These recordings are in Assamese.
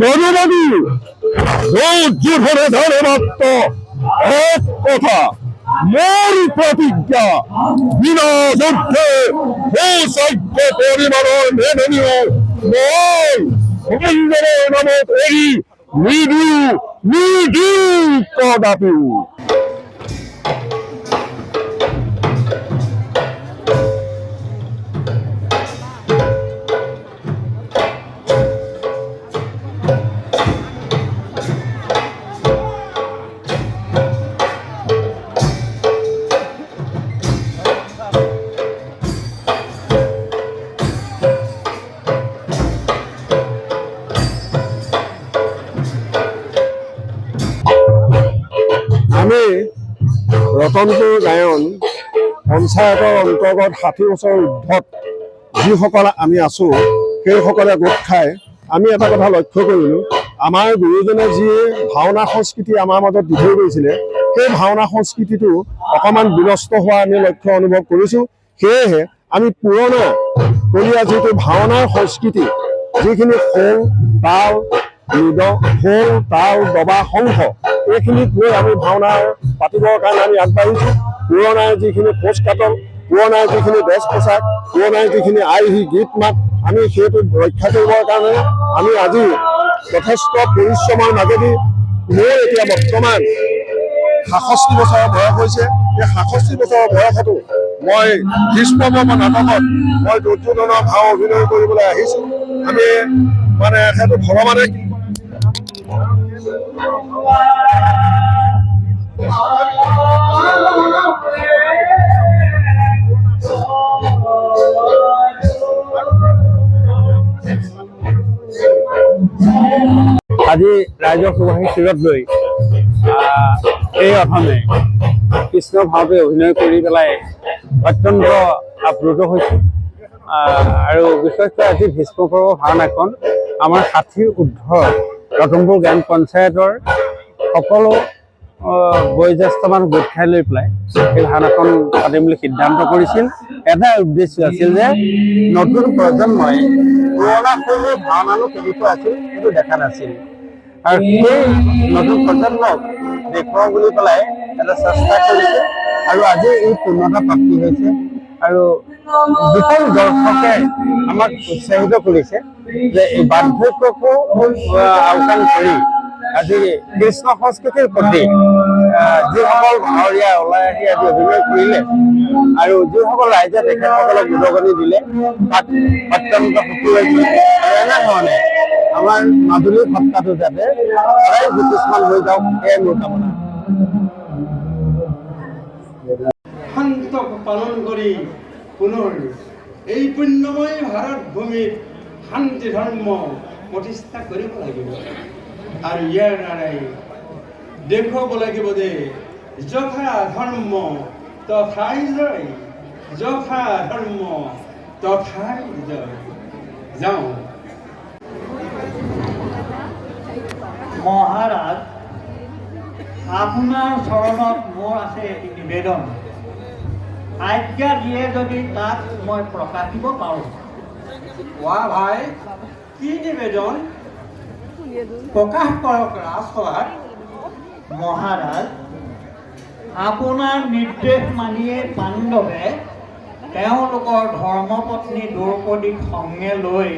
জননী ধৈর্য ধরে ধরে মাত্র এক কথা মোর প্রতিজ্ঞা বিনা যুদ্ধে ভূসৈক্য পরিমাণ মেনে নিয়ে মই গোবিন্দের নাম করি নিডু কদাপি। আমি ৰতনপুৰ গায়ন পঞ্চায়তৰ অন্তৰ্গত 60 বছৰ ঊৰ্ধত যিসকল আমি আছোঁ সেইসকলে গোট খাই আমি এটা কথা লক্ষ্য কৰিলোঁ, আমাৰ গুৰুজনে যি ভাওনা সংস্কৃতি আমাৰ মাজত দি থৈ গৈছিলে সেই ভাওনা সংস্কৃতিটো অকণমান বিনষ্ট হোৱা আমি লক্ষ্য অনুভৱ কৰিছোঁ। সেয়েহে আমি পুৰণা কলীয়া যিটো ভাওনাৰ সংস্কৃতি, যিখিনি খোল তাল খোল তাল দবা শংখ এইখিনিক লৈ আমি ভাওনা পাতিবৰ কাৰণে আমি আগবাঢ়িছোঁ। পুৰণাই যিখিনি খোজ কাটল, পুৰণাই যিখিনি বেশ পোছাক, পুৰণাই যিখিনি আৰ্হি গীত মাত, আমি সেইটো ৰক্ষা কৰিবৰ কাৰণে আমি আজি যথেষ্ট পৰিশ্ৰমৰ মাজেদি মোৰ এতিয়া বৰ্তমান ৬৭ বছৰ বয়স হৈছে। এই ৬৭ বছৰৰ বয়সতো মই ভীষ্মবৰ্ম নাটকত মই দুৰ্যোধনৰ ভাও অভিনয় কৰিবলৈ আহিছোঁ। আমি মানে সেইটো ভগৱানে আজি ৰাইজৰ সুবাসী শিৰত লৈ এই অধমে কৃষ্ণ ভাৱে অভিনয় কৰি পেলাই অত্যন্ত আপ্লুত হৈছোঁ। আৰু বিশেষকৈ আজি ভীষ্মপৰ্ব ভাওনাখন আমাৰ 60 ঊৰ্ধ্ব ৰতনপুৰ গ্ৰাম পঞ্চায়তৰ সকলো বয়োজ্যেষ্ঠ মানুহ গোট খাই লৈ পেলাই এই ভাওনাখন পাতিম বুলি সিদ্ধান্ত কৰিছিল। এটা উদ্দেশ্য আছিল যে নতুন প্ৰজন্মই পুৰণা সৰু ভাওনানো কেনেকুৱা আছিল সেইটো দেখা নাছিল, আৰু সেই নতুন প্ৰজন্মক দেখুৱাওঁ বুলি পেলাই এটা চেষ্টা কৰিছে। আৰু আজি এই পূৰ্ণতা প্ৰাপ্তি হৈছে আৰু বিপুল দৰ্শকে আমাক উৎসাহিত কৰিছে যে এই বাৰ্ধক্যকো আওকাণ কৰি আজি কৃষ্ণ সংস্কৃতিৰ প্ৰতি যিসকল ভাৱৰীয়া ওলাই আহি আজি অভিনয় কৰিলে আৰু যিসকল ৰাইজে তেখেতসকলক উদগনি দিলে তাত অত্যন্ত সুখী হৈছে। আৰু এনেধৰণে আমাৰ মাজুলী সত্তাটো যাতে সদায় জ্যোতিষ্মান হৈ যাওক, এয়াই মোৰ কামনা। শান্তক পালন কৰি পুনৰ এই পুণ্যময় ভাৰত ভূমিত শান্তি ধৰ্ম প্ৰতিষ্ঠা কৰিব লাগিব আৰু ইয়াৰ দ্বাৰাই দেখুৱাব লাগিব যে যথা ধৰ্ম তথাই জয়, যথা ধৰ্ম তথাই জয়। যাওঁ। মহাৰাজ, আপোনাৰ চৰণত মোৰ আছে এটি নিবেদন, আজ্ঞা দিয়ে যদি তাক মই প্ৰকাশিব পাৰোঁ। কোৱা ভাই, কি নিবেদন? প্ৰকাশ কৰক ৰাজসভাত। মহাৰাজ, আপোনাৰ নিৰ্দেশ মানিয়ে পাণ্ডৱে তেওঁলোকৰ ধৰ্মপত্নী দ্ৰৌপদীক সংগে লৈ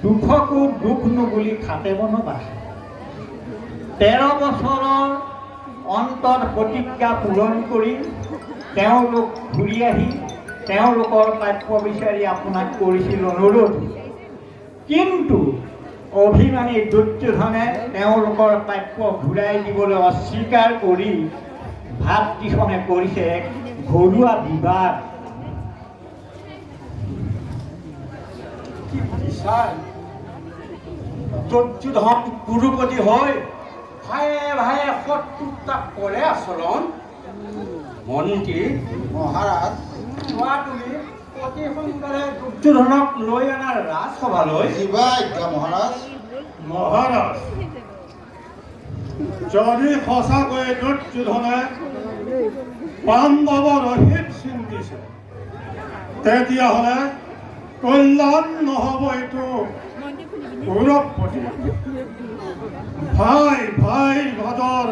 দুখকো দুখ নুবুলি খাটে বনবাস 13 বছৰৰ অন্তত প্ৰতিজ্ঞা পূৰণ কৰি তেওঁলোক ঘূৰি আহি তেওঁলোকৰ প্ৰাপ্য বিচাৰি আপোনাক কৰিছিল অনুৰোধ, কিন্তু অভিমানী দুৰ্যোধনে তেওঁলোকৰ প্ৰাপ্য ঘূৰাই দিবলৈ অস্বীকাৰ কৰি ভাতৃখনে কৰিছে এক ঘৰুৱা বিবাদ। দুৰ্যোধন কুৰুপতি হৈ ভায়ে ভায়ে শত্ৰুতা কৰে আচৰণ। মন্ত্ৰী মহাৰাজ, চোৱা তুমি অতি সোনকালে দুৰ্যোধনক লৈ অনা ৰাজসভালৈ। মহাৰাজ, মহাৰাজ, যদি সঁচাকৈ দুৰ্যোধনে পাণ্ডৱৰ অহিত চিন্তিছে তেতিয়াহ'লে কল্যাণ নহ'ব এইটো কৌৰৱপতি ভাই ভাই ভাদৰ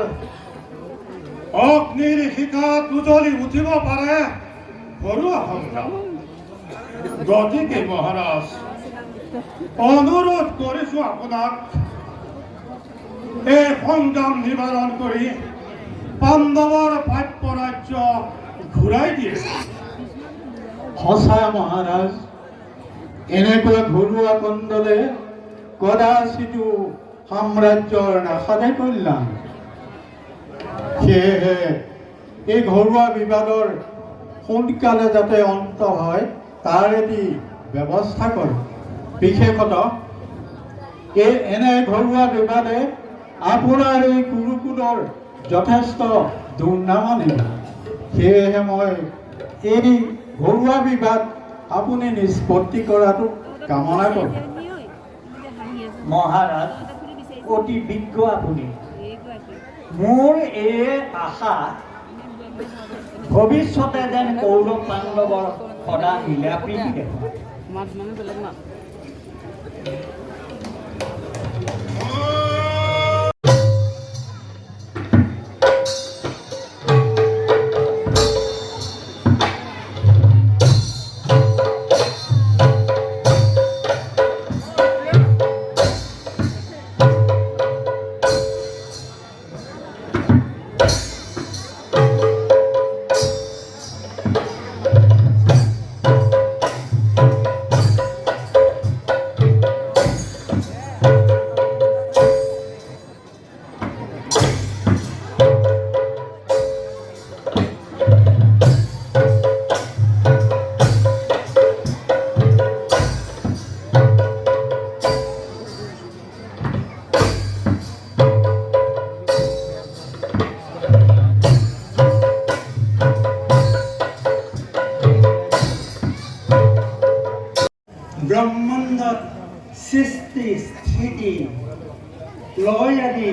অগ্নিৰ শিখাত উজলি উঠিব পাৰে ঘৰুৱা সংগ্ৰাম। গতিকে মহাৰাজ অনুৰোধ কৰিছো আপোনাক এই সংগ্ৰাম নিবাৰণ কৰি পাণ্ডৱৰ প্ৰাপ্য ৰাজ্য ঘূৰাই দিয়ে। সঁচা মহাৰাজ, এনেকুৱা ঘৰুৱা কণ্ডলে কদাচিতো সাম্ৰাজ্যৰ নাশাতে কল্যাণ। সেয়েহে এই ঘৰুৱা বিবাদৰ সোনকালে যাতে অন্ত হয় তাৰ এটি ব্যৱস্থা কৰক। বিশেষতঃ এনে ঘৰুৱা বিবাদে আপোনাৰ এই কুৰুকুলৰ যথেষ্ট দুৰ্নাম আনিব। সেয়েহে মই এই ঘৰুৱা বিবাদ আপুনি নিষ্পত্তি কৰাটো কামনা কৰোঁ। মহাৰাজ, অতি বিজ্ঞ আপুনি। মোৰ এই আশা ভৱিষ্যতে যেন কৌৰৱ পাণ্ডৱৰ সদা মিলা প্ৰীতি দেখোঁ। ব্ৰহ্মাণ্ডত সৃষ্টি স্থিতি লয় আদি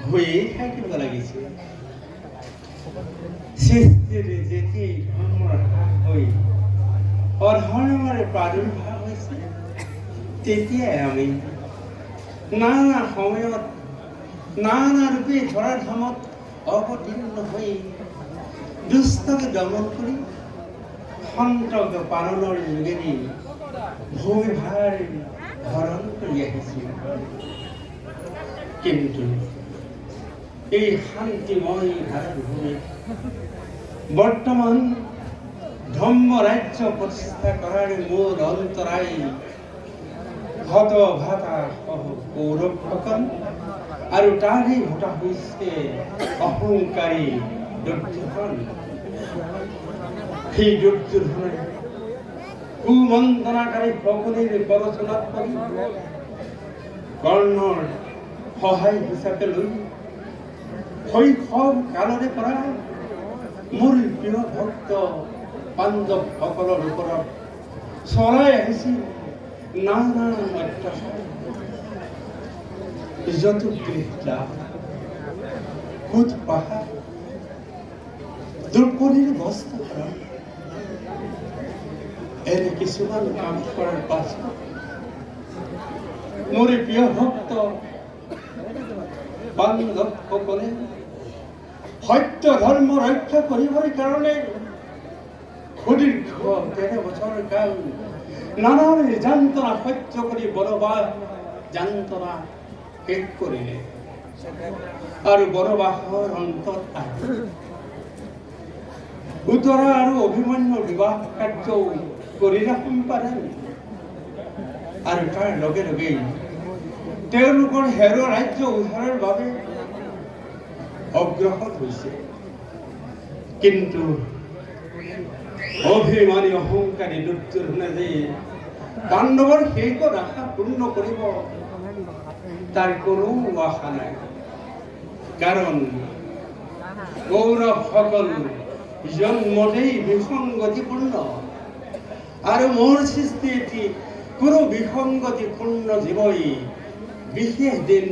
হৈয়ে থাকিব লাগিছিল। সৃষ্টিৰ যেতিয়াই ধৰ্মৰ হৈ অধৰ্মৰ প্ৰাদুৰ্ভাৱ হৈছে তেতিয়াই আমি নানা সময়ত নানা ৰূপে ধৰাধামত অৱতীৰ্ণ হৈ দুষ্টকে দমন কৰি সন্তক পালনৰ যোগেদি ভূমিভাৰ হৰণ কৰি আহিছিল। কিন্তু এই শান্তিময় ভাৰতভূমিত বৰ্তমান ধৰ্ম ৰাজ্য প্ৰতিষ্ঠা কৰাৰ মূল অন্তৰায় হতভাতা কৌৰৱসকল আৰু তাৰেই ভোটা হৈছে অহংকাৰী দুৰ্যোধন। সেই দুৰ্যোধনে কুমন্ত্ৰণাকাৰী সকলেৰ পৰচনাত পৰি কৰ্ণৰ সহায় হিচাপে লৈ শৈশৱ কালৰে পৰা মোৰ প্ৰিয় ভক্ত পাণ্ডৱসকলৰ ওপৰত চলাই আহিছিল নানা অত্যাচাৰ, যতুগৃহ, সুদ পাহাৰ, দ্ৰৌপদীৰ বস্ত্ৰহৰণ। এনে কিছুমান কাম কৰাৰ পাছত মোৰ প্ৰিয় ভক্ত পাণ্ডৱসকলে সত্য ধৰ্ম ৰক্ষা কৰিবৰ কাৰণে সুদীৰ্ঘ 13 বছৰ কাল নানান যান্ত্ৰণা সহ্য কৰি বনবাস যান্ত্ৰণা শেষ কৰিলে আৰু বনবাসৰ অন্তত আহি উত্তৰা আৰু অভিমন্যুৰ বিবাহ কাৰ্য কৰিলে সম্পাদন আৰু তাৰ লগে লগেই তেওঁলোকৰ হেৰুৱা ৰাজ্য উদ্ধাৰৰ বাবে অগ্ৰসৰ হৈছে। কিন্তু অভিমানী অহংকাৰী দুৰ্যোধনে যে পাণ্ডৱৰ শেষৰ আশা পূৰ্ণ কৰিব তাৰ কোনো আশা নাই। কাৰণ কৌৰৱসকল জন্মতেই বিসংগতিপূৰ্ণ আৰু মোৰ সৃষ্টি এটি কোনো বিসংগতিপূৰ্ণ জীৱই বিশেষ দিন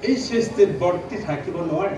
এই সৃষ্টিত বৰ্তি থাকিব নোৱাৰে।